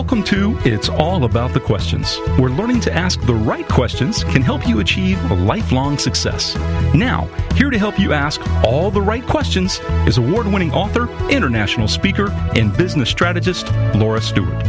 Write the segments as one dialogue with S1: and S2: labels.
S1: Welcome to It's All About the Questions, where learning to ask the right questions can help you achieve lifelong success. Now, here to help you ask all the right questions is award-winning author, international speaker, and business strategist, Laura Stewart.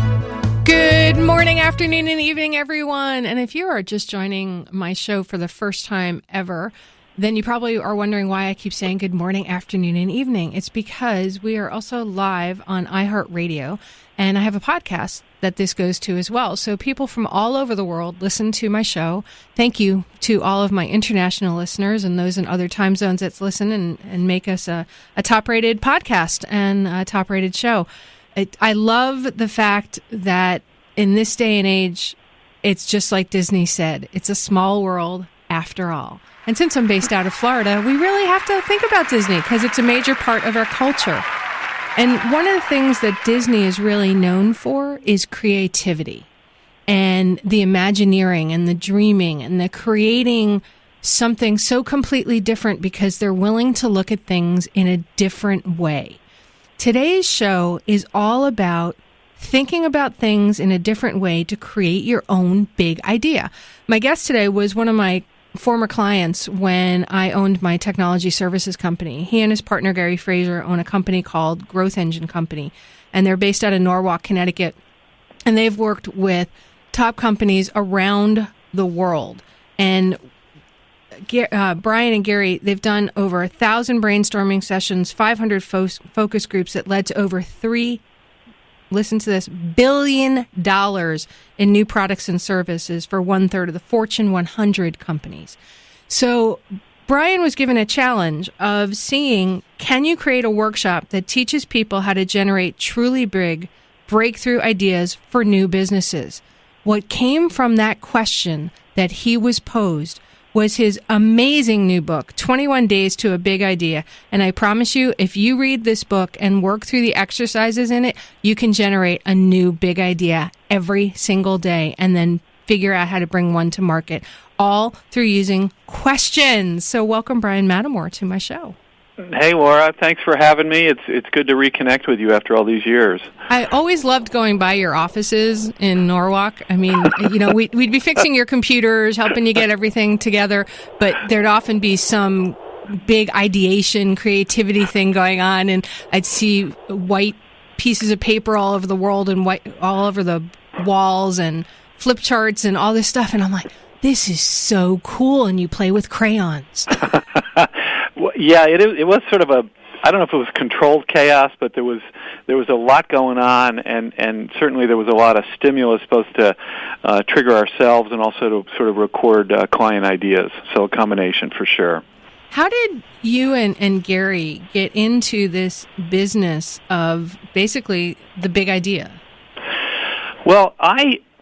S2: Good morning, afternoon, and evening, everyone. And if you are just joining my show for the first time ever, then you probably are wondering why I keep saying good morning, afternoon, and evening. It's because we are also live on iHeartRadio, and I have a podcast that this goes to as well. So people from all over the world listen to my show. Thank you to all of my international listeners and those in other time zones that listen and make us a top-rated podcast and a top-rated show. I love the fact that in this day and age, it's just like Disney said, it's a small world after all. And since I'm based out of Florida, we really have to think about Disney because it's a major part of our culture. And one of the things that Disney is really known for is creativity and the Imagineering and the dreaming and the creating something so completely different because they're willing to look at things in a different way. Today's show is all about thinking about things in a different way to create your own big idea. My guest today was one of my former clients when I owned my technology services company. He and his partner, Gary Fraser, own a company called Growth Engine Company, and they're based out of Norwalk, Connecticut. And they've worked with top companies around the world. And Bryan and Gary, they've done over 1,000 brainstorming sessions, 500 focus groups that led to over listen to this, $1 billion in new products and services for 1/3 of the Fortune 100 companies. So Bryan was given a challenge of seeing, can you create a workshop that teaches people how to generate truly big breakthrough ideas for new businesses? What came from that question that he was posed was his amazing new book, 21 Days to a Big Idea. And I promise you, if you read this book and work through the exercises in it, you can generate a new big idea every single day and then figure out how to bring one to market, all through using questions. So welcome, Bryan Mattimore, to my show.
S3: Hey, Laura. Thanks for having me. It's good to reconnect with you after all these years.
S2: I always loved going by your offices in Norwalk. I mean, we'd be fixing your computers, helping you get everything together, but there'd often be some big ideation, creativity thing going on, and I'd see white pieces of paper all over the world and white all over the walls and flip charts and all this stuff, and I'm like, this is so cool, and you play with crayons.
S3: Well, yeah, it was sort of I don't know if it was controlled chaos, but there was a lot going on, and certainly there was a lot of stimulus both to trigger ourselves and also to sort of record client ideas. So a combination for sure.
S2: How did you and Gary get into this business of basically the big idea?
S3: Well,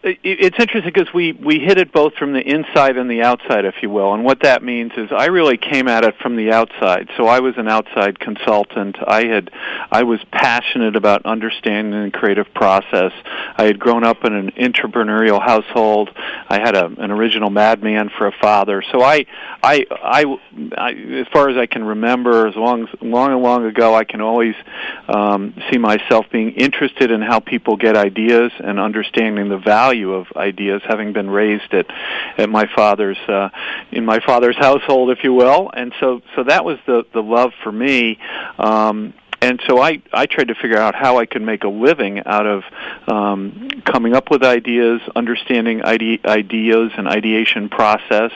S3: it's interesting because we hit it both from the inside and the outside, if you will. And what that means is I really came at it from the outside. So I was an outside consultant. I was passionate about understanding the creative process. I had grown up in an entrepreneurial household. I had an original madman for a father. So I as far as I can remember, as long ago, I can always see myself being interested in how people get ideas and understanding the value of ideas, having been raised at my father's in my father's household, if you will, and so that was the love for me. And so I tried to figure out how I could make a living out of coming up with ideas, understanding ideas and ideation process.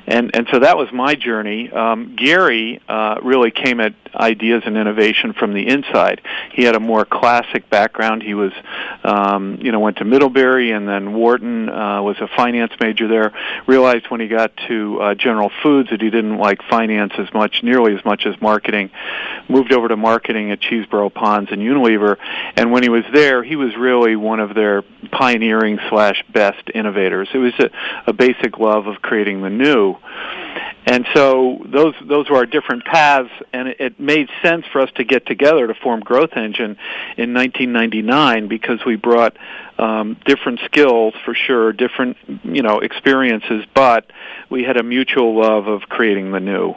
S3: And so that was my journey. Gary really came at ideas and innovation from the inside. He had a more classic background. He was, went to Middlebury and then Wharton, was a finance major there. Realized when he got to General Foods that he didn't like finance nearly as much as marketing. Moved over to marketing at Cheeseboro Ponds and Unilever. And when he was there, he was really one of their pioneering / best innovators. It was a basic love of creating the new. And so those were our different paths, and it made sense for us to get together to form Growth Engine in 1999 because we brought different skills, for sure, different experiences, but we had a mutual love of creating the new.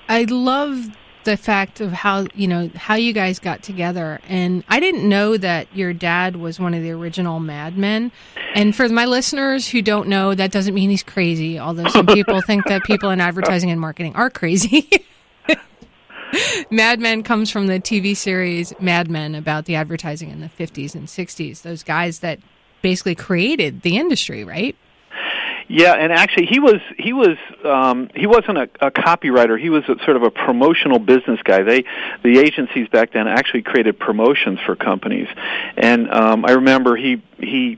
S2: I love the fact of how you guys got together. And I didn't know that your dad was one of the original Mad Men. And for my listeners who don't know, that doesn't mean he's crazy, although some people think that people in advertising and marketing are crazy. Mad Men comes from the TV series Mad Men about the advertising in the 50s and 60s. Those guys that basically created the industry, right?
S3: Yeah, and actually, he wasn't a copywriter. He was sort of a promotional business guy. The agencies back then actually created promotions for companies, and I remember he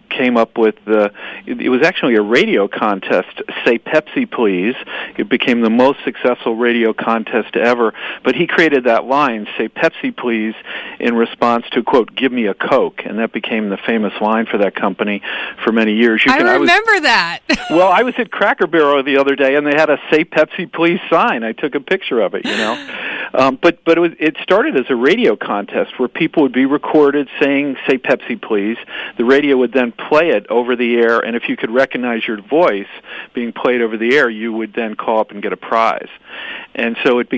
S3: came up with it was actually a radio contest. Say Pepsi, please. It became the most successful radio contest ever. But he created that line, "Say Pepsi, please," in response to quote, "Give me a Coke," and that became the famous line for that company for many years.
S2: I remember that.
S3: Well, I was at Cracker Barrel the other day, and they had a "Say Pepsi, please" sign. I took a picture of it, But it started as a radio contest where people would be recorded saying "Say Pepsi, please." The radio would then play it over the air, and if you could recognize your voice being played over the air, you would then call up and get a prize. And so it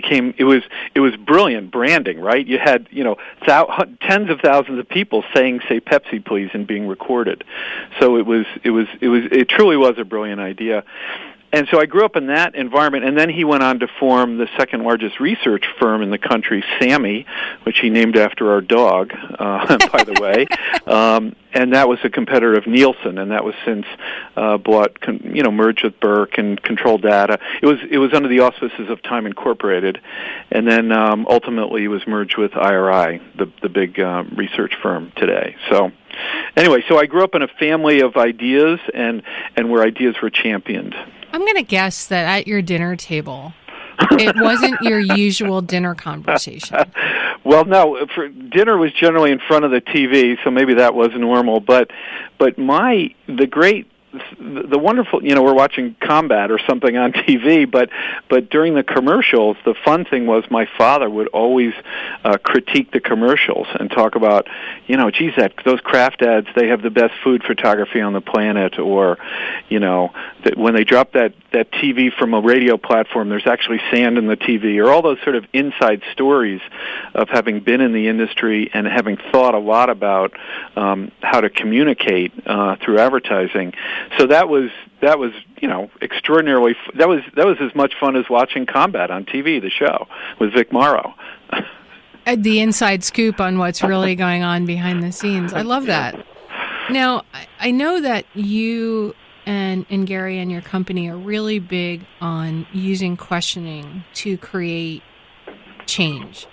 S3: was brilliant branding, right? You had tens of thousands of people saying "Say Pepsi, please" and being recorded. So it truly was a brilliant idea. And so I grew up in that environment, and then he went on to form the second largest research firm in the country, Sammy, which he named after our dog, by the way. And that was a competitor of Nielsen, and that was since merged with Burke and Control Data. It was under the auspices of Time Incorporated, and then ultimately it was merged with IRI, the big research firm today. So anyway, so I grew up in a family of ideas, and where ideas were championed.
S2: I'm going to guess that at your dinner table, it wasn't your usual dinner conversation.
S3: Well, no. For dinner was generally in front of the TV, so maybe that was normal. But the wonderful, we're watching combat or something on TV, but during the commercials, the fun thing was my father would always critique the commercials and talk about, geez, those Kraft ads, they have the best food photography on the planet, or, that when they drop that TV from a radio platform, there's actually sand in the TV, or all those sort of inside stories of having been in the industry and having thought a lot about how to communicate through advertising. So that was extraordinarily. That was as much fun as watching combat on TV. The show with Vic Morrow.
S2: The inside scoop on what's really going on behind the scenes. I love that. Now, I know that you and Gary and your company are really big on using questioning to create change.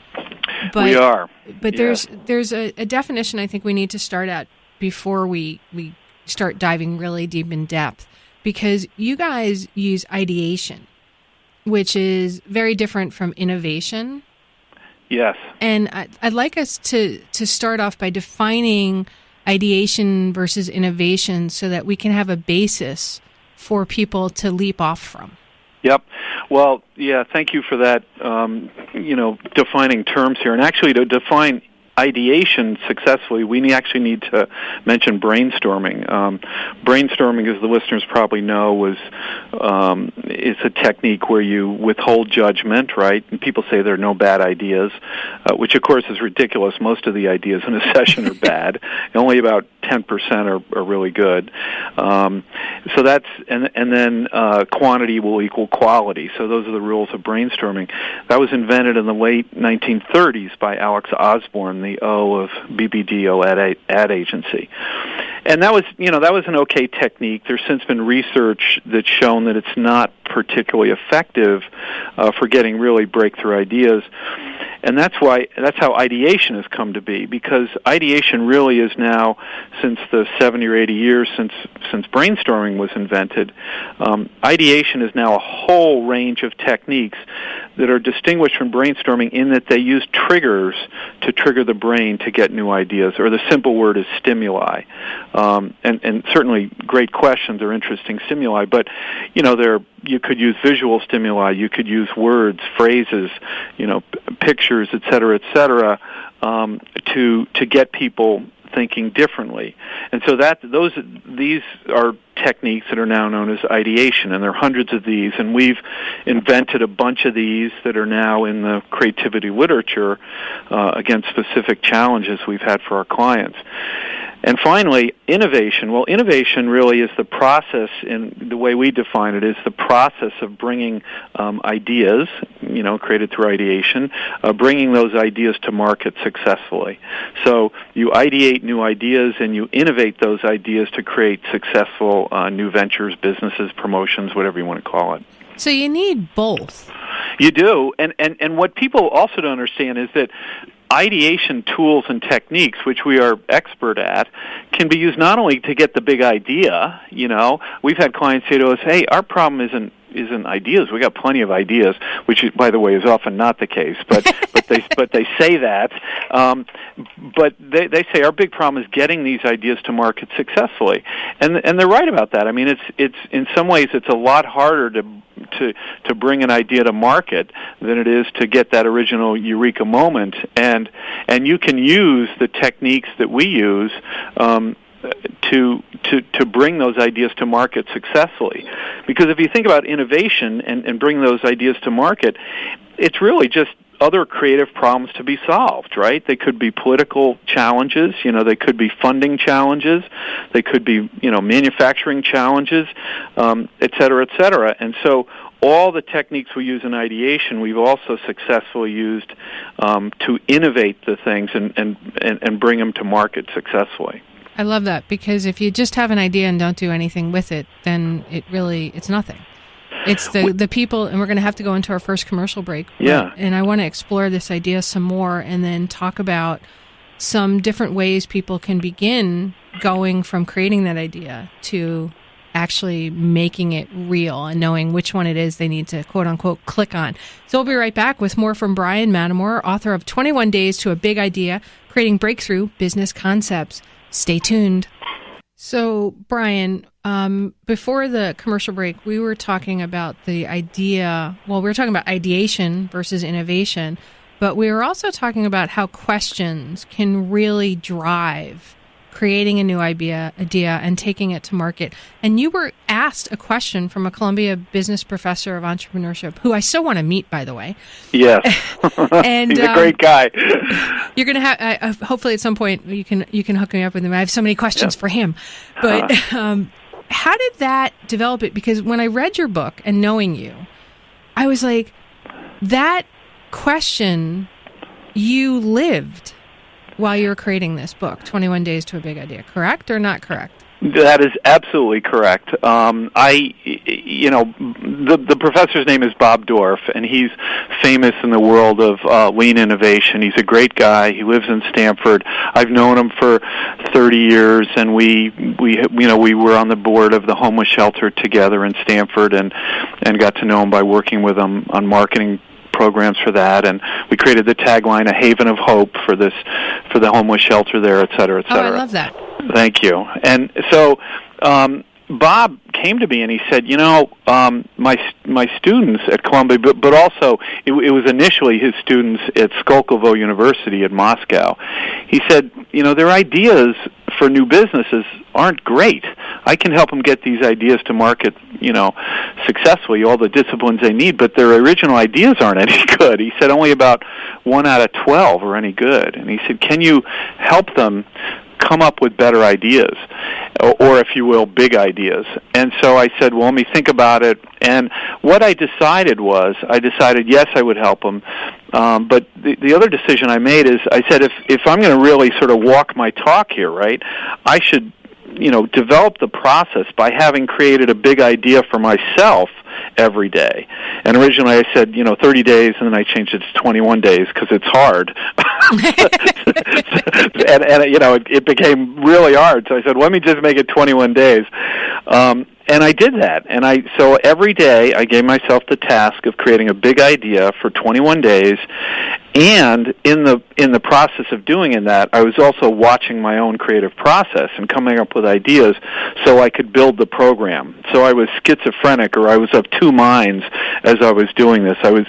S2: But,
S3: we are.
S2: But there's a definition I think we need to start at before we start diving really deep in depth, because you guys use ideation, which is very different from innovation.
S3: Yes.
S2: And I'd like us to start off by defining ideation versus innovation so that we can have a basis for people to leap off from.
S3: Yep. Well, yeah, thank you for that, defining terms here. And actually, to define ideation successfully, we actually need to mention brainstorming. Brainstorming, as the listeners probably know, is a technique where you withhold judgment, right? And people say there are no bad ideas, which of course is ridiculous. Most of the ideas in a session are bad. Only about 10% are really good. So that's and then quantity will equal quality. So those are the rules of brainstorming. That was invented in the late 1930s by Alex Osborne, the O of BBDO ad agency. And that was an okay technique. There's since been research that's shown that it's not particularly effective for getting really breakthrough ideas. And that's how ideation has come to be, because ideation really is now, since the 70 or 80 years since brainstorming was invented, ideation is now a whole range of techniques that are distinguished from brainstorming in that they use triggers to trigger the brain to get new ideas, or the simple word is stimuli. And certainly great questions are interesting stimuli, but you could use visual stimuli, you could use words, phrases, pictures, et cetera, to get people thinking differently. And so these are techniques that are now known as ideation, and there are hundreds of these, and we've invented a bunch of these that are now in the creativity literature against specific challenges we've had for our clients. And finally, innovation. Well, innovation really is the process, in the way we define it, is the process of bringing ideas, created through ideation, bringing those ideas to market successfully. So you ideate new ideas and you innovate those ideas to create successful new ventures, businesses, promotions, whatever you want to call it.
S2: So you need both.
S3: You do, and what people also don't understand is that ideation tools and techniques, which we are expert at, can be used not only to get the big idea. We've had clients say to us, "Hey, our problem isn't ideas. We got plenty of ideas," which, by the way, is often not the case. But they say that. But they say our big problem is getting these ideas to market successfully, and they're right about that. I mean, it's in some ways it's a lot harder to bring an idea to market than it is to get that original eureka moment, and you can use the techniques that we use to bring those ideas to market successfully. Because if you think about innovation and bring those ideas to market, it's really just other creative problems to be solved, right? They could be political challenges, they could be funding challenges, they could be, manufacturing challenges, et cetera, et cetera. And so all the techniques we use in ideation, we've also successfully used to innovate the things and bring them to market successfully.
S2: I love that, because if you just have an idea and don't do anything with it, then it's nothing. It's the people, and we're going to have to go into our first commercial break.
S3: Yeah.
S2: And I want to explore this idea some more and then talk about some different ways people can begin going from creating that idea to actually making it real and knowing which one it is they need to, quote unquote, click on. So we'll be right back with more from Bryan Mattimore, author of 21 Days to a Big Idea, Creating Breakthrough Business Concepts. Stay tuned. So, Bryan, before the commercial break, we were talking about the idea. Well, we were talking about ideation versus innovation, but we were also talking about how questions can really drive creating a new idea and taking it to market. And you were asked a question from a Columbia business professor of entrepreneurship, who I still want to meet, by the way.
S3: Yes.
S2: And
S3: he's a great guy.
S2: You're going to have, hopefully at some point you can hook me up with him. I have so many questions for him. But how did that develop it? Because when I read your book and knowing you, I was like, that question you lived while you were creating this book, 21 Days to a Big Idea. Correct or not correct?
S3: That is absolutely correct. The professor's name is Bob Dorff, and he's famous in the world of lean innovation. He's a great guy. He lives in Stanford. I've known him for 30 years, and we were on the board of the homeless shelter together in Stanford, and got to know him by working with him on marketing programs for that, and we created the tagline, "A Haven of Hope" for the homeless shelter there, et cetera, et cetera.
S2: Oh, I love that.
S3: Thank you. And so Bob came to me and he said, my students at Columbia, but also it was initially his students at Skolkovo University in Moscow. He said, their ideas for new businesses aren't great. I can help them get these ideas to market, successfully, all the disciplines they need, but their original ideas aren't any good. He said only about 1 out of 12 are any good. And he said, can you help them come up with better ideas, or if you will, big ideas? And so I said, well, let me think about it. And what I decided yes, I would help them. But the other decision I made is I said, if I'm going to really sort of walk my talk here, right, I should develop the process by having created a big idea for myself every day. And originally I said, 30 days, and then I changed it to 21 days because it's hard. and it became really hard. So I said, let me just make it 21 days. And I did that. So every day I gave myself the task of creating a big idea for 21 days. And in the process of doing that, I was also watching my own creative process and coming up with ideas so I could build the program. So I was schizophrenic, or I was of two minds as I was doing this. I was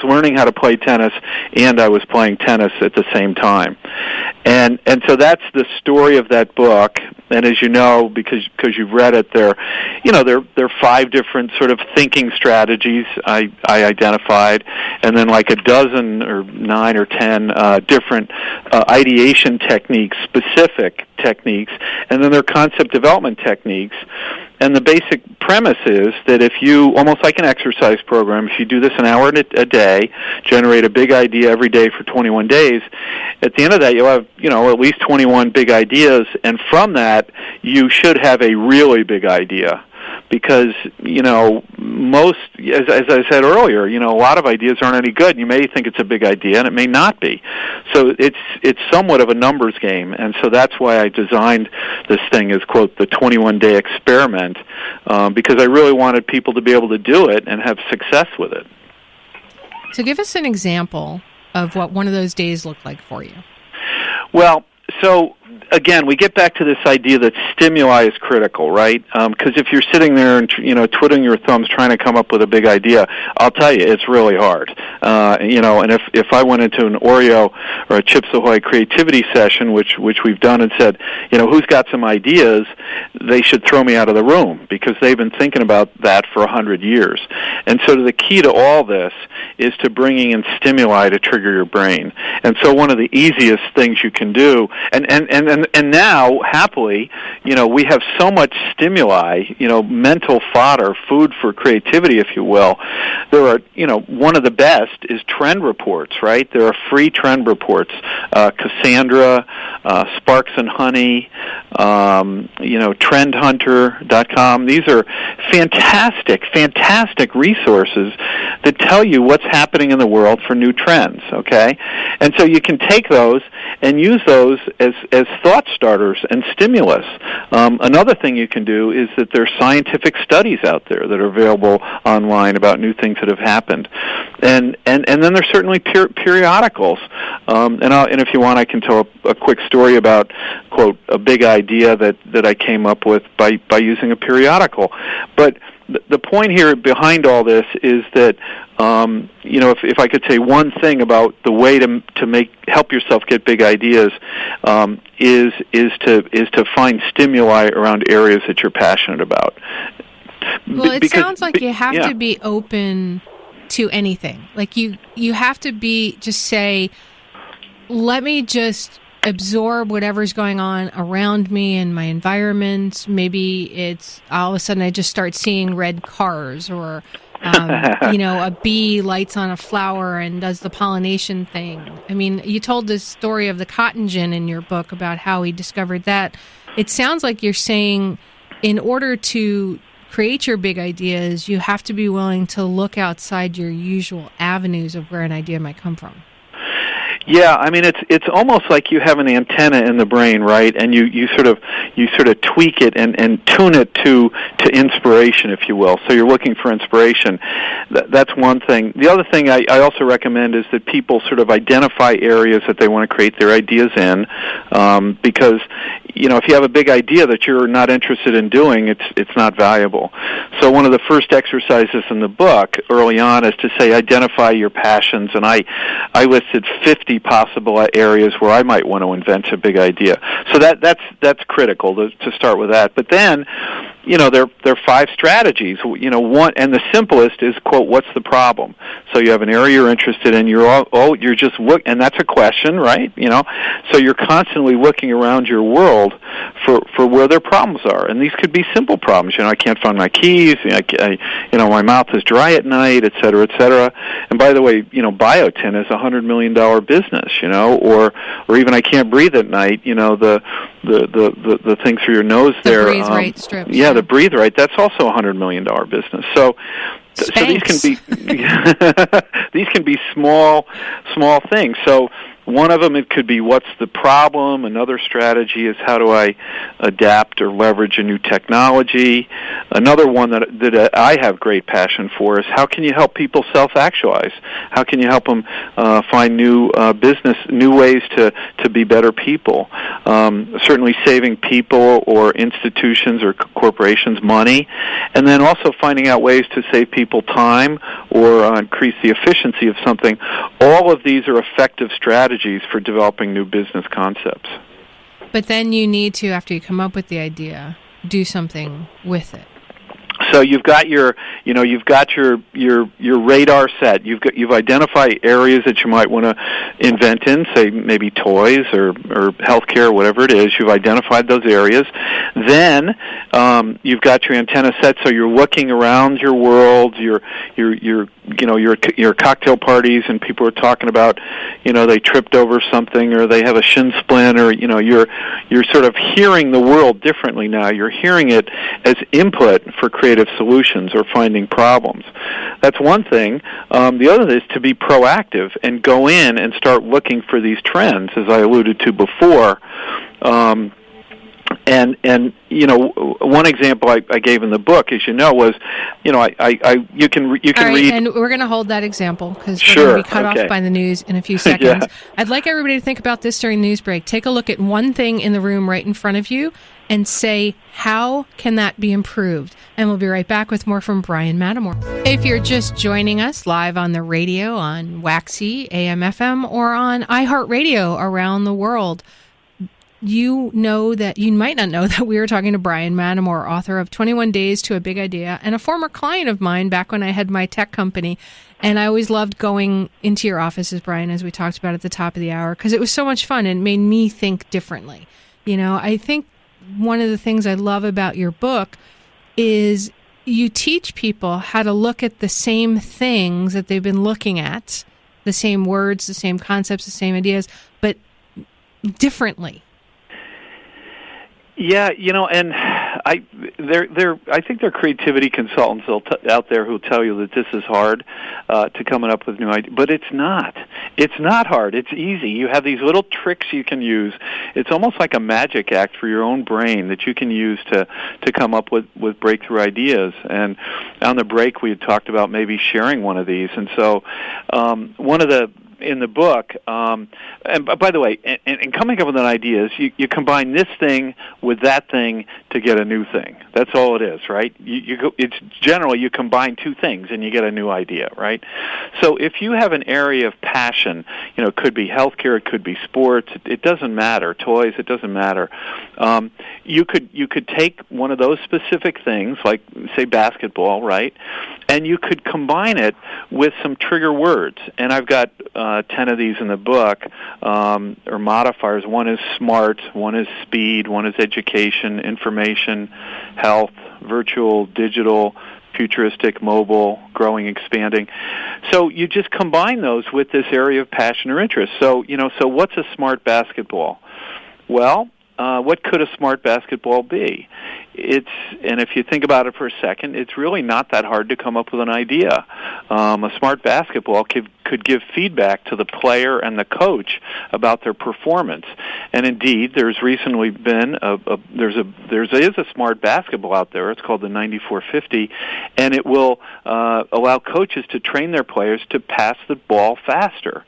S3: learning how to play tennis, and I was playing tennis at the same time. And And so that's the story of that book. And as you know, because you've read it, there are 5 different sort of thinking strategies I identified, and then like a dozen or 9 or 10 different ideation techniques, specific techniques, and then there are concept development techniques. And the basic premise is that if you, almost like an exercise program, if you do this an hour a day, generate a big idea every day for 21 days, at the end of that you'll have, at least 21 big ideas, and from that you should have a really big idea. Because, most, as I said earlier, a lot of ideas aren't any good. You may think it's a big idea, and it may not be. So it's somewhat of a numbers game, and so that's why I designed this thing as, quote, the 21-day experiment, because I really wanted people to be able to do it and have success with it.
S2: So give us an example of what one of those days looked like for you.
S3: Well, so again, we get back to this idea that stimuli is critical, right? Because if you're sitting there and twiddling your thumbs trying to come up with a big idea, I'll tell you, it's really hard. And if I went into an Oreo or a Chips Ahoy creativity session, which we've done, and said, who's got some ideas, they should throw me out of the room because they've been thinking about that for 100 years. And so the key to all this is to bringing in stimuli to trigger your brain. And so one of the easiest things you can do, and now, happily, we have so much stimuli, mental fodder, food for creativity, if you will. There are, one of the best is trend reports, right? There are free trend reports, Cassandra, Sparks and Honey, trendhunter.com. These are fantastic resources that tell you what's happening in the world for new trends, okay? And so you can take those and use those as thought starters and stimulus. Another thing you can do is that there's scientific studies out there that are available online about new things that have happened, and then there's certainly periodicals. And if you want, I can tell a quick story about, quote, a big idea that I came up with by using a periodical. But the point here behind all this is that if I could say one thing about the way to help yourself get big ideas, is to find stimuli around areas that you're passionate about.
S2: Well, it sounds like you have to be open to anything. Like you have to just say, let me just absorb whatever's going on around me and my environment. Maybe it's all of a sudden I just start seeing red cars, or a bee lights on a flower and does the pollination thing. I mean, you told this story of the cotton gin in your book about how he discovered that. It sounds like you're saying in order to create your big ideas, you have to be willing to look outside your usual avenues of where an idea might come from.
S3: Yeah, I mean it's almost like you have an antenna in the brain, right? And you sort of tweak it and tune it to inspiration, if you will. So you're looking for inspiration. That's one thing. The other thing I also recommend is that people sort of identify areas that they want to create their ideas in, because if you have a big idea that you're not interested in doing, it's not valuable. So one of the first exercises in the book early on is to say identify your passions, and I listed 50 possible areas where I might want to invent a big idea. So that's critical to start with that. But then, there are 5 strategies. One, and the simplest is, quote, what's the problem? So you have an area you're interested in. You're just look, and that's a question, right? So you're constantly looking around your world for where their problems are, and these could be simple problems. I can't find my keys. My mouth is dry at night, et cetera, et cetera. And by the way, biotin is a $100 million business. Or even I can't breathe at night. The thing through your nose there.
S2: The breathe right strips.
S3: Yeah, the breathe right. That's also a $100 million business. So these can be small things. So one of them, it could be what's the problem. Another strategy is how do I adapt or leverage a new technology. Another one that I have great passion for is how can you help people self-actualize? How can you help them find new ways to be better people? certainly saving people or institutions or corporations money, and then also finding out ways to save people time or increase the efficiency of something. All of these are effective strategies for developing new business concepts.
S2: But then you need to, after you come up with the idea, do something with it.
S3: So you've got your radar set. You've identified areas that you might want to invent in, say maybe toys or healthcare or whatever it is. You've identified those areas. Then you've got your antenna set, so you're looking around your world. Your cocktail parties, and people are talking about, they tripped over something or they have a shin splint, or you're sort of hearing the world differently now. You're hearing it as input for creative solutions or finding problems. That's one thing. The other is to be proactive and go in and start looking for these trends, as I alluded to before. And one example I gave in the book, as you know, was, you can read.
S2: And we're going to hold that example because we're
S3: Sure,
S2: going to be cut off by the news in a few seconds.
S3: Yeah.
S2: I'd like everybody to think about this during the news break. Take a look at one thing in the room right in front of you and say, how can that be improved? And we'll be right back with more from Bryan Mattimore. If you're just joining us live on the radio on Waxy, AM/FM, or on iHeartRadio around the world, you might not know that we were talking to Bryan Mattimore, author of 21 Days to a Big Idea, and a former client of mine back when I had my tech company. And I always loved going into your offices, Bryan, as we talked about at the top of the hour, because it was so much fun and it made me think differently. I think one of the things I love about your book is you teach people how to look at the same things that they've been looking at, the same words, the same concepts, the same ideas, but differently.
S3: Yeah, and I think there are creativity consultants out there who tell you that this is hard to coming up with new ideas, but it's not. It's not hard. It's easy. You have these little tricks you can use. It's almost like a magic act for your own brain that you can use to come up with breakthrough ideas. And on the break, we had talked about maybe sharing one of these. And so one of the in the book, and by the way, in coming up with an idea is you combine this thing with that thing to get a new thing. That's all it is, right? It's generally you combine two things and you get a new idea, right? So if you have an area of passion, it could be healthcare, it could be sports, it doesn't matter, toys, it doesn't matter. You could take one of those specific things, like say basketball, right? And you could combine it with some trigger words. And I've got 10 of these in the book, or modifiers. One is smart, one is speed, one is education, information, health, virtual, digital, futuristic, mobile, growing, expanding. So you just combine those with this area of passion or interest. So, so what's a smart basketball? Well, what could a smart basketball be? And if you think about it for a second, it's really not that hard to come up with an idea. A smart basketball could give feedback to the player and the coach about their performance. And indeed, there's recently been there is a smart basketball out there. It's called the 9450, and it will allow coaches to train their players to pass the ball faster.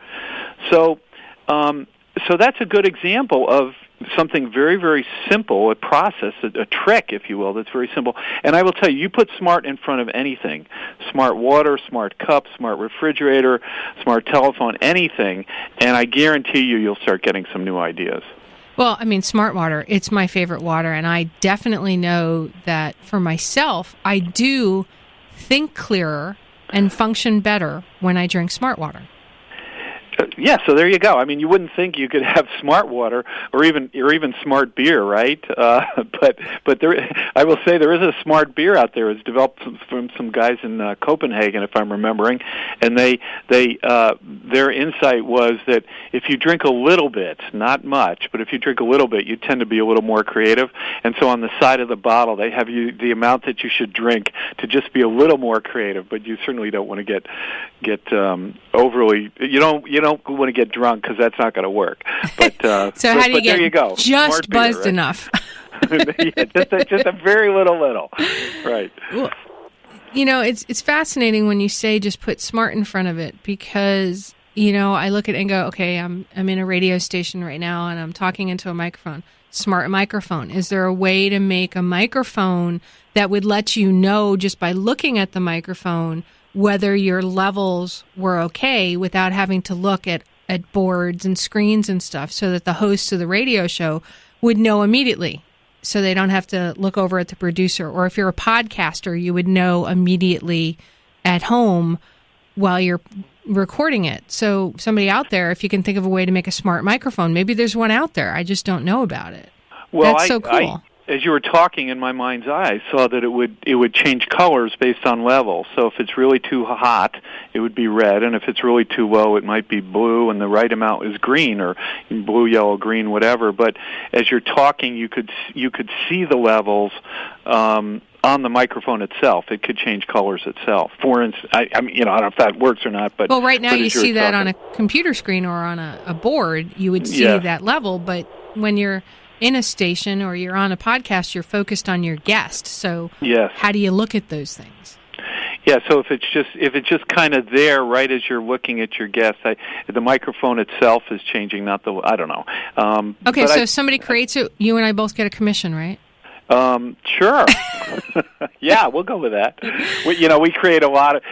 S3: So that's a good example of something very, very simple, a process, a trick, if you will, that's very simple. And I will tell you, you put smart in front of anything, smart water, smart cup, smart refrigerator, smart telephone, anything, and I guarantee you'll start getting some new ideas.
S2: Well, smart water, it's my favorite water, and I definitely know that for myself, I do think clearer and function better when I drink smart water.
S3: Yeah, so there you go. You wouldn't think you could have smart water or even smart beer, right? But there, I will say there is a smart beer out there. It's developed from some guys in Copenhagen, if I'm remembering, and their insight was that if you drink a little bit, not much, but if you drink a little bit, you tend to be a little more creative. And so on the side of the bottle, they have the amount that you should drink to just be a little more creative. But you certainly don't want to get overly. You don't want to get drunk because that's not going to work. But
S2: so how do you get
S3: there you go.
S2: Just
S3: smart
S2: buzzed
S3: beer, right?
S2: enough?
S3: Yeah, just a very little. Right.
S2: Well, it's fascinating when you say just put smart in front of it, because I look at it and go, okay, I'm in a radio station right now and I'm talking into a microphone. Smart microphone. Is there a way to make a microphone that would let you know just by looking at the microphone whether your levels were okay without having to look at boards and screens and stuff, so that the host of the radio show would know immediately, so they don't have to look over at the producer? Or if you're a podcaster, you would know immediately at home while you're recording it. So somebody out there, if you can think of a way to make a smart microphone, maybe there's one out there. I just don't know about it.
S3: Well,
S2: that's so cool.
S3: As you were talking, in my mind's eye, I saw that it would change colors based on level. So if it's really too hot, it would be red, and if it's really too low, it might be blue, and the right amount is green, or blue, yellow, green, whatever. But as you're talking, you could see the levels on the microphone itself. It could change colors itself. For instance, I mean, I don't know if that works or not, but
S2: well, right now you see that
S3: talking
S2: on a computer screen or on a board. You would see that level, but when you're in a station or you're on a podcast, you're focused on your guest. So how do you look at those things?
S3: Yeah, so if it's just kind of there right as you're looking at your guest, the microphone itself is changing, not the, I don't know.
S2: Okay, so if somebody creates it, you and I both get a commission, right?
S3: Sure. Yeah, we'll go with that. We create a lot of,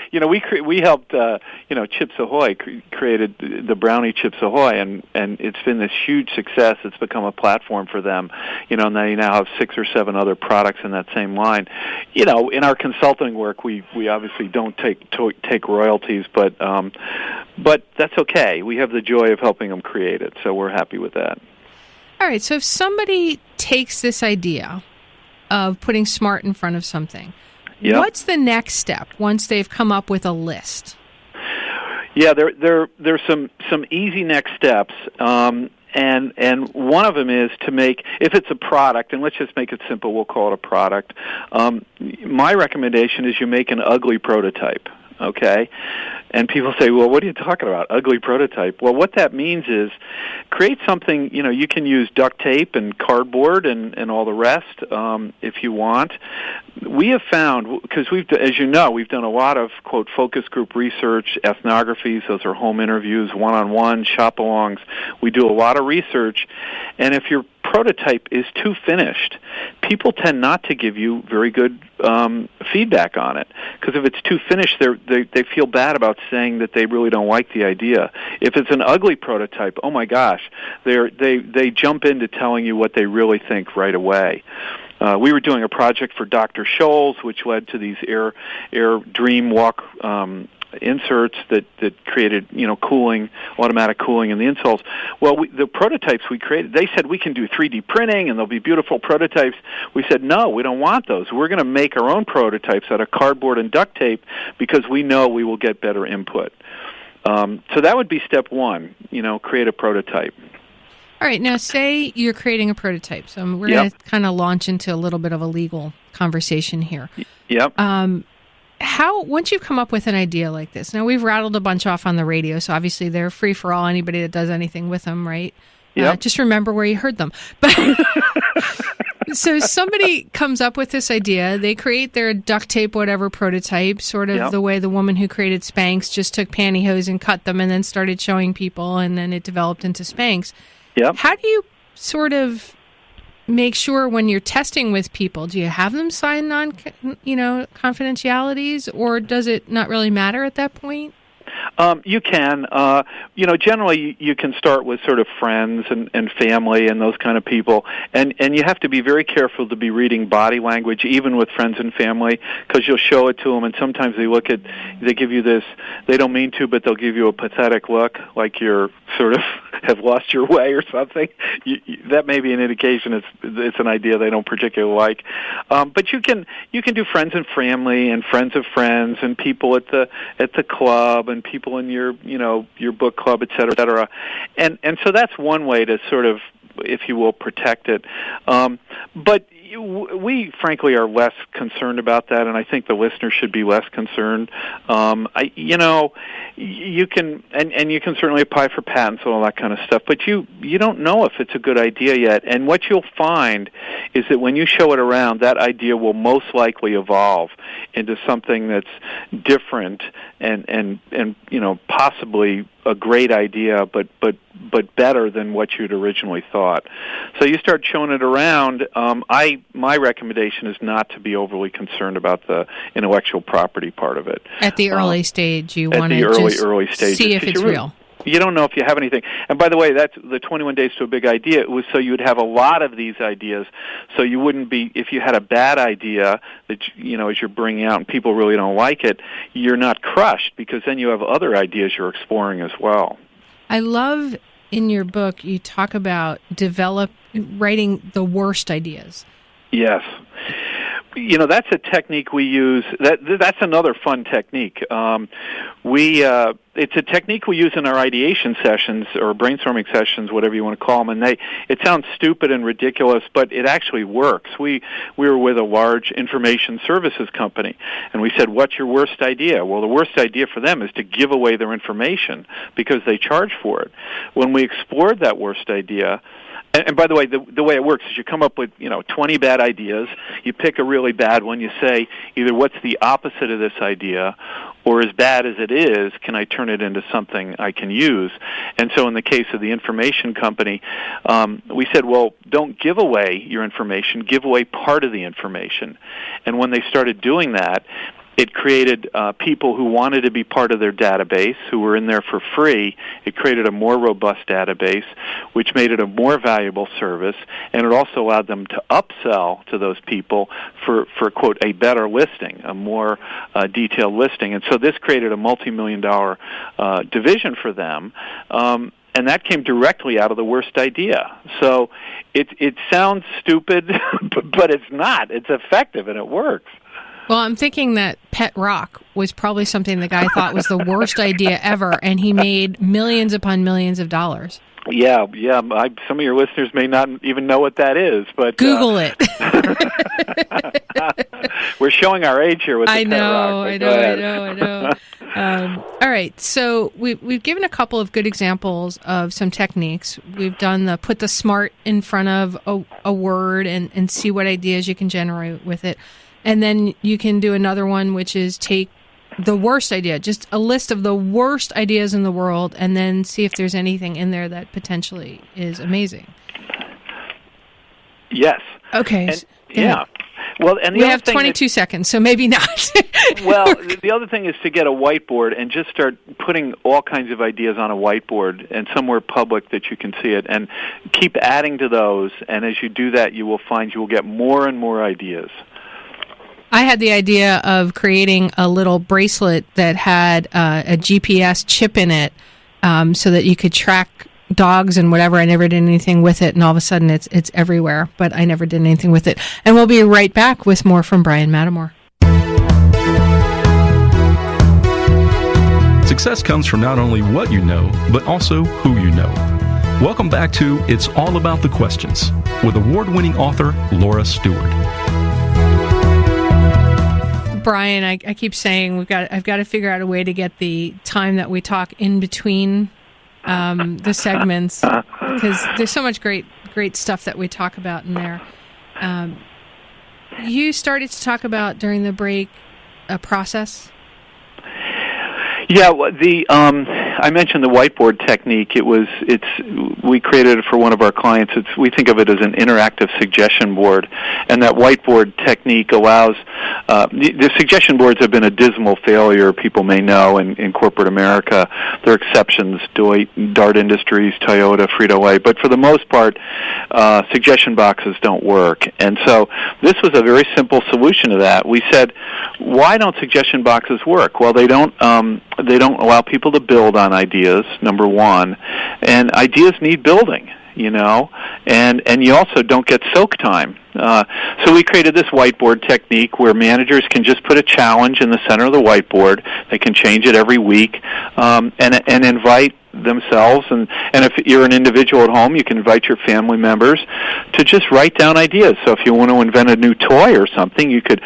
S3: we helped, Chips Ahoy created the Brownie Chips Ahoy, and it's been this huge success. It's become a platform for them. And they now have 6 or 7 other products in that same line. In our consulting work, we obviously don't take royalties, but that's okay. We have the joy of helping them create it, so we're happy with that.
S2: All right, so if somebody takes this idea of putting smart in front of something, what's the next step once they've come up with a list?
S3: Yeah, there's some easy next steps, and one of them is to make, if it's a product, and let's just make it simple, we'll call it a product. My recommendation is you make an ugly prototype. Okay? And people say, well, what are you talking about, ugly prototype? Well, what that means is create something, you can use duct tape and cardboard and all the rest if you want. We have found, because as you know, we've done a lot of, quote, focus group research, ethnographies, those are home interviews, one-on-one, shop-alongs. We do a lot of research, and if your prototype is too finished, people tend not to give you very good feedback on it, because if it's too finished, they feel bad about saying that they really don't like the idea. If it's an ugly prototype, oh my gosh, they jump into telling you what they really think right away. We were doing a project for Dr. Scholl's, which led to these Air Dream Walk inserts that created, automatic cooling in the insoles. Well, the prototypes we created, they said we can do 3D printing and they'll be beautiful prototypes. We said, no, we don't want those. We're going to make our own prototypes out of cardboard and duct tape because we know we will get better input. So that would be step one, create a prototype.
S2: All right, now say you're creating a prototype. So we're going to kind of launch into a little bit of a legal conversation here.
S3: Yep.
S2: Once you've come up with an idea like this, now we've rattled a bunch off on the radio, so obviously they're free for all, anybody that does anything with them, right?
S3: Yeah.
S2: Just remember where you heard them. But so somebody comes up with this idea, they create their duct tape, whatever prototype, sort of the way the woman who created Spanx just took pantyhose and cut them and then started showing people, and then it developed into Spanx.
S3: Yep.
S2: How do you sort of make sure when you're testing with people, do you have them sign confidentialities, or does it not really matter at that point?
S3: You can. Generally you can start with sort of friends and family and those kind of people, and you have to be very careful to be reading body language, even with friends and family, because you'll show it to them, and sometimes they give you this, they don't mean to, but they'll give you a pathetic look, like you're sort of have lost your way or something. That may be an indication it's an idea they don't particularly like. But you can do friends and family and friends of friends and people at the club and people in your book club, et cetera, and so that's one way to sort of, if you will, protect it. But we frankly are less concerned about that, and I think the listener should be less concerned. You can certainly apply for patents and all that kind of stuff, but you don't know if it's a good idea yet. And what you'll find is that when you show it around, that idea will most likely evolve into something that's different and possibly a great idea, but better than what you'd originally thought. So you start showing it around. My recommendation is not to be overly concerned about the intellectual property part of it.
S2: At the early stage, you want
S3: to early stages,
S2: see if it's real.
S3: You don't know if you have anything. And by the way, that's the 21 Days to a Big Idea. It was so you would have a lot of these ideas, so you wouldn't be, if you had a bad idea that, as you're bringing out and people really don't like it, you're not crushed, because then you have other ideas you're exploring as well.
S2: I love in your book you talk about writing the worst ideas.
S3: Yes. That's a technique we use. That's another fun technique. It's a technique we use in our ideation sessions or brainstorming sessions, whatever you want to call them. And it sounds stupid and ridiculous, but it actually works. We were with a large information services company, and we said, "What's your worst idea?" Well, the worst idea for them is to give away their information because they charge for it. When we explored that worst idea. And by the way, the way it works is you come up with 20 bad ideas. You pick a really bad one. You say either what's the opposite of this idea, or as bad as it is, can I turn it into something I can use? And so in the case of the information company, we said, well, don't give away your information. Give away part of the information. And when they started doing that, it created people who wanted to be part of their database, who were in there for free. It created a more robust database, which made it a more valuable service, and it also allowed them to upsell to those people for quote, a better listing, a more detailed listing. And so this created a multi-million-dollar division for them. And that came directly out of the worst idea. So it sounds stupid, but it's not. It's effective, and it works.
S2: Well, I'm thinking that Pet Rock was probably something the guy thought was the worst idea ever, and he made millions upon millions of dollars.
S3: Yeah. Some of your listeners may not even know what that is, but
S2: Google it.
S3: We're showing our age here with the Pet Rock.
S2: I know. All right, so we've given a couple of good examples of some techniques. We've done the put the smart in front of a word and see what ideas you can generate with it. And then you can do another one, which is take the worst idea, just a list of the worst ideas in the world, and then see if there's anything in there that potentially is amazing.
S3: Yes.
S2: Okay.
S3: Yeah. Well, and
S2: we have 22 seconds, so maybe not.
S3: Well, the other thing is to get a whiteboard and just start putting all kinds of ideas on a whiteboard and somewhere public that you can see it, and keep adding to those. And as you do that, you will find you will get more and more ideas.
S2: I had the idea of creating a little bracelet that had a GPS chip in it so that you could track dogs and whatever. I never did anything with it, and all of a sudden it's everywhere, but I never did anything with it. And we'll be right back with more from Bryan Mattimore.
S1: Success comes from not only what you know, but also who you know. Welcome back to It's All About the Questions with award-winning author Laura Stewart.
S2: Bryan, I keep saying I've got to figure out a way to get the time that we talk in between the segments, because there's so much great stuff that we talk about in there. You started to talk about during the break a process.
S3: Yeah, I mentioned the whiteboard technique. We created it for one of our clients. We think of it as an interactive suggestion board, and that whiteboard technique allows. The suggestion boards have been a dismal failure. People may know in corporate America. There are exceptions: Dart Industries, Toyota, Frito-Lay. But for the most part, suggestion boxes don't work. And so this was a very simple solution to that. We said, why don't suggestion boxes work? Well, they don't allow people to build on ideas, number one, and ideas need building, and you also don't get soak time. So we created this whiteboard technique where managers can just put a challenge in the center of the whiteboard. They can change it every week, and invite themselves, and if you're an individual at home, you can invite your family members to just write down ideas. So if you want to invent a new toy or something, you could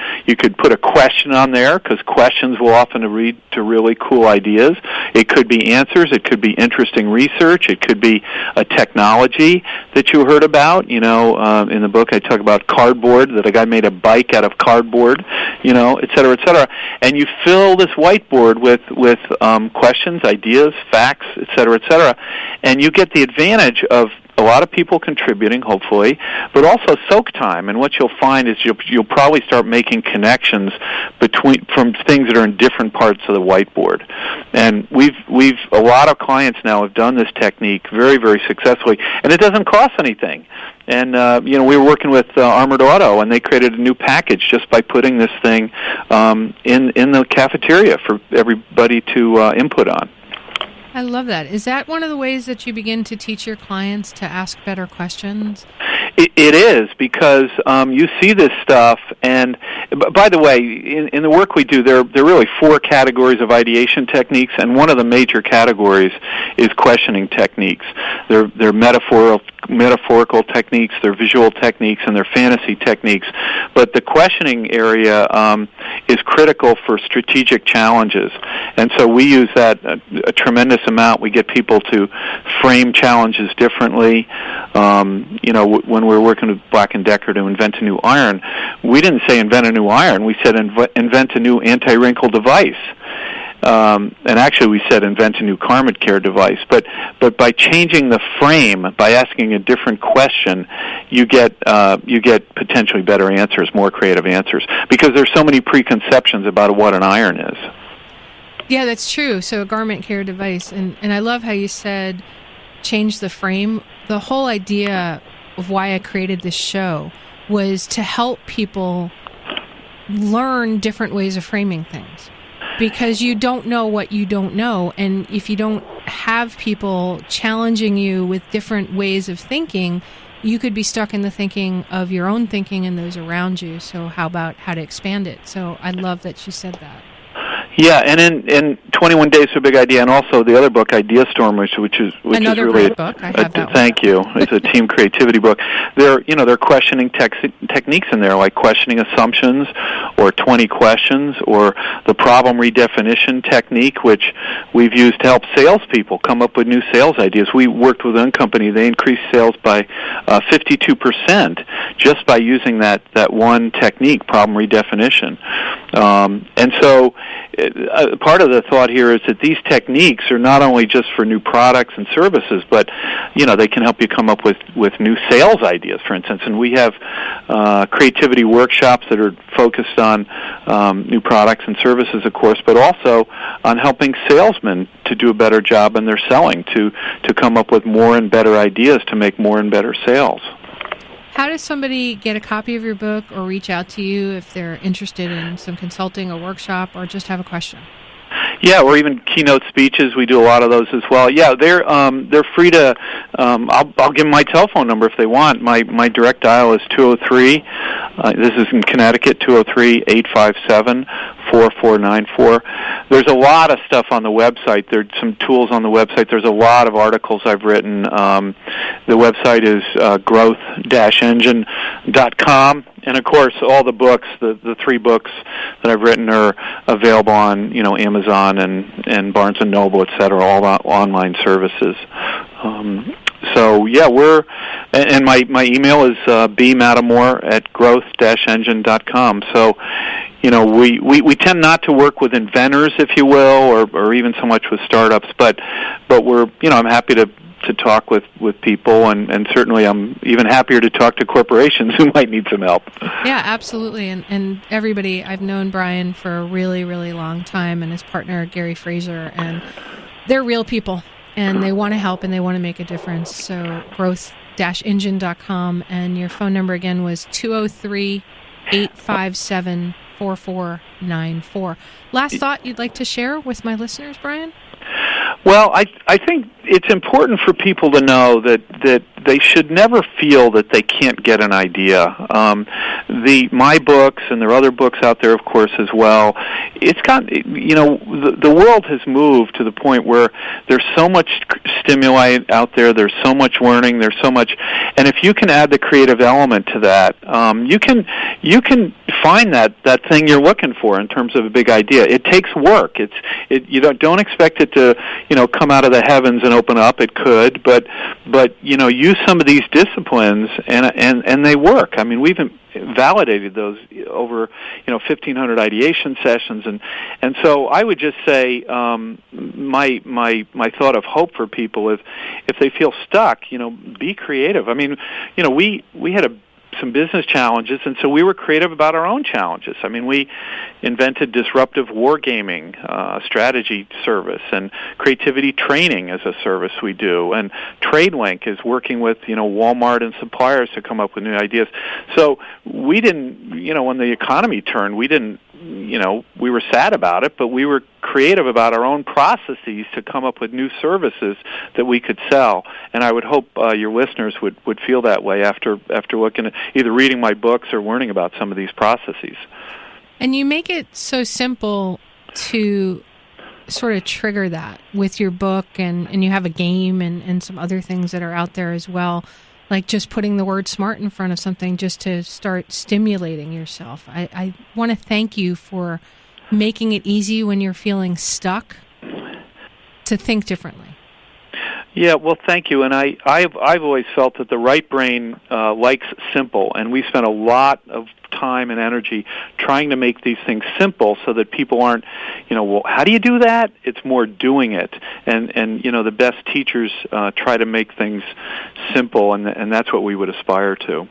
S3: put a question on there, because questions will often lead to really cool ideas. It could be answers, it could be interesting research, it could be a technology that you heard about. In the book I talk about cardboard, that a guy made a bike out of cardboard, et cetera, et cetera. And you fill this whiteboard with questions, ideas, facts, et cetera, and you get the advantage of a lot of people contributing, hopefully, but also soak time. And what you'll find is you'll probably start making connections from things that are in different parts of the whiteboard. And we've a lot of clients now have done this technique very, very successfully, and it doesn't cost anything. And we were working with Armored Auto, and they created a new package just by putting this thing in the cafeteria for everybody to input on.
S2: I love that. Is that one of the ways that you begin to teach your clients to ask better questions?
S3: It is, because you see this stuff, and by the way, in the work we do, there are really 4 categories of ideation techniques, and one of the major categories is questioning techniques. They're metaphorical techniques, they're visual techniques, and they're fantasy techniques. But the questioning area is critical for strategic challenges, and so we use that a tremendous amount. We get people to frame challenges differently. When we were working with Black & Decker to invent a new iron, we didn't say invent a new iron. We said invent a new anti-wrinkle device. And actually we said invent a new garment care device. But by changing the frame, by asking a different question, you get potentially better answers, more creative answers, because there's so many preconceptions about what an iron is.
S2: Yeah, that's true. So a garment care device. And I love how you said change the frame. The whole idea of why I created this show was to help people learn different ways of framing things, because you don't know what you don't know, and if you don't have people challenging you with different ways of thinking, you could be stuck in the thinking of your own thinking and those around you. So how about how to expand it? So I love that you said that.
S3: Yeah, and in 21 Days to a Big Idea, and also the other book, Idea Storm, which is
S2: another
S3: really
S2: great book. I have that one.
S3: Thank you. It's a team creativity book. There are questioning techniques in there, like questioning assumptions, or 20 questions, or the problem redefinition technique, which we've used to help salespeople come up with new sales ideas. We worked with one company; they increased sales by 52% just by using that one technique, problem redefinition, and so. Part of the thought here is that these techniques are not only just for new products and services, but they can help you come up with new sales ideas, for instance. And we have creativity workshops that are focused on new products and services, of course, but also on helping salesmen to do a better job in their selling, to come up with more and better ideas to make more and better sales.
S2: How does somebody get a copy of your book or reach out to you if they're interested in some consulting or workshop, or just have a question?
S3: Yeah, or even keynote speeches. We do a lot of those as well. Yeah, they're free to. I'll give them my telephone number if they want. My direct dial is 203. This is in Connecticut, 203-857-4494. There's a lot of stuff on the website. There's some tools on the website. There's a lot of articles I've written. The website is growth-engine.com. And of course, all the books, the 3 books that I've written, are available on Amazon and Barnes and Noble, et cetera, all online services. So yeah, and my email is bmattimore@growth-engine.com. So we tend not to work with inventors, if you will, or even so much with startups, but we're I'm happy to talk with people, and certainly I'm even happier to talk to corporations who might need some help.
S2: Yeah, absolutely. And everybody, I've known Bryan for a really, really long time, and his partner, Gary Fraser, and they're real people, and they want to help, and they want to make a difference. So growth-engine.com, and your phone number again was 203-857-4494. Last thought you'd like to share with my listeners, Bryan?
S3: Well, I think it's important for people to know that they should never feel that they can't get an idea. my books, and there are other books out there, of course, as well. It's got, the world has moved to the point where there's so much stimuli out there. There's so much learning. There's so much, and if you can add the creative element to that, you can find that thing you're looking for in terms of a big idea. It takes work. You don't expect it to come out of the heavens and open up. It could, but use some of these disciplines and they work. I mean, we've validated those over 1,500 ideation sessions, and so I would just say my thought of hope for people is if they feel stuck, be creative. I mean, we had some business challenges, and so we were creative about our own challenges. I mean, we invented disruptive wargaming strategy service and creativity training as a service we do, and TradeLink is working with Walmart and suppliers to come up with new ideas. So we didn't, when the economy turned, we didn't, we were sad about it, but we were creative about our own processes to come up with new services that we could sell. And I would hope your listeners would feel that way after looking at either reading my books or learning about some of these processes.
S2: And you make it so simple to sort of trigger that with your book, and you have a game and some other things that are out there as well, like just putting the word smart in front of something just to start stimulating yourself. I want to thank you for making it easy when you're feeling stuck to think differently.
S3: Yeah, well, thank you. And I've always felt that the right brain likes simple, and we spent a lot of time and energy trying to make these things simple so that people aren't, well, how do you do that? It's more doing it. And the best teachers try to make things simple, and that's what we would aspire to.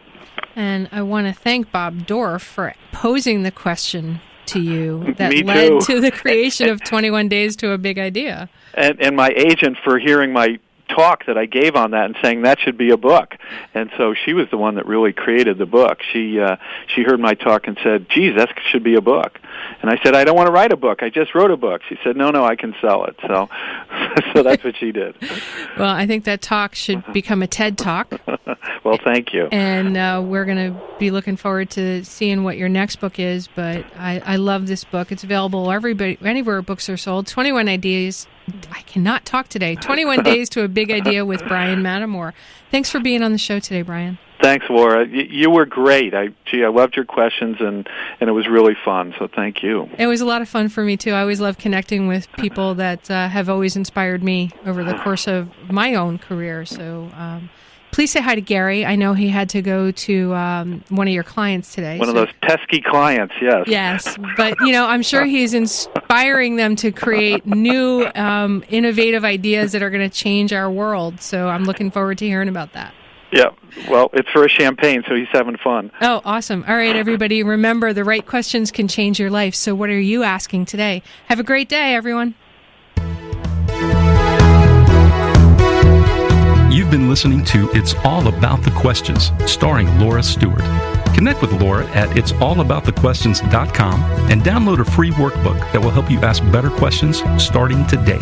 S2: And I want to thank Bob Dorff for posing the question to you that
S3: Me
S2: led
S3: too.
S2: to the creation of 21 Days to a Big Idea.
S3: And my agent for hearing my talk that I gave on that and saying that should be a book. And so she was the one that really created the book. She heard my talk and said, geez, that should be a book. And I said, I don't want to write a book. I just wrote a book. She said, no, I can sell it. So that's what she did.
S2: Well, I think that talk should become a TED Talk.
S3: Well, thank you.
S2: And we're going to be looking forward to seeing what your next book is. But I love this book. It's available anywhere books are sold. 21 Ideas. I cannot talk today. 21 Days to a Big Idea with Bryan Mattimore. Thanks for being on the show today, Bryan.
S3: Thanks, Laura. You were great. I loved your questions, and it was really fun, so thank you.
S2: It was a lot of fun for me, too. I always love connecting with people that have always inspired me over the course of my own career. So please say hi to Gary. I know he had to go to one of your clients today.
S3: One of those pesky clients, yes.
S2: Yes, but, I'm sure he's inspiring them to create new, innovative ideas that are going to change our world. So I'm looking forward to hearing about that.
S3: Yeah, well, it's for a champagne, so he's having fun.
S2: Oh, awesome. All right, everybody, remember, the right questions can change your life. So what are you asking today? Have a great day, everyone.
S1: You've been listening to It's All About the Questions, starring Laura Stewart. Connect with Laura at it'sallaboutthequestions.com and download a free workbook that will help you ask better questions starting today.